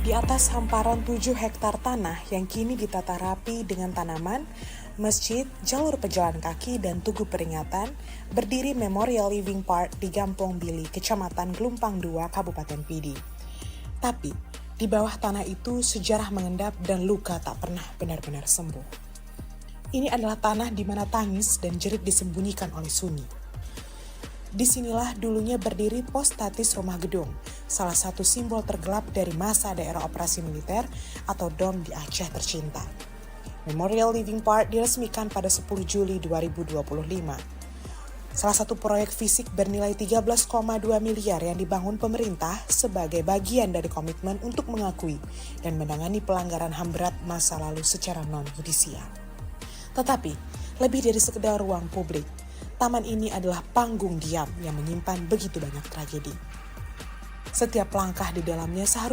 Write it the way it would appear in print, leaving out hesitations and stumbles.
Di atas hamparan 7 hektar tanah yang kini ditata rapi dengan tanaman, masjid, jalur pejalan kaki, dan tugu peringatan, berdiri Memorial Living Park di Gampong Bili, Kecamatan Gelumpang 2, Kabupaten Pidi. Tapi, di bawah tanah itu sejarah mengendap dan luka tak pernah benar-benar sembuh. Ini adalah tanah di mana tangis dan jerit disembunyikan oleh sunyi. Disinilah dulunya berdiri pos tatis Rumah Gedung, salah satu simbol tergelap dari masa daerah operasi militer atau DOM di Aceh tercinta. Memorial Living Park diresmikan pada 10 Juli 2025. Salah satu proyek fisik bernilai 13,2 miliar yang dibangun pemerintah sebagai bagian dari komitmen untuk mengakui dan menangani pelanggaran HAM berat masa lalu secara non-yudisial. Tetapi, lebih dari sekedar ruang publik, taman ini adalah panggung diam yang menyimpan begitu banyak tragedi. Setiap langkah di dalamnya seharusnya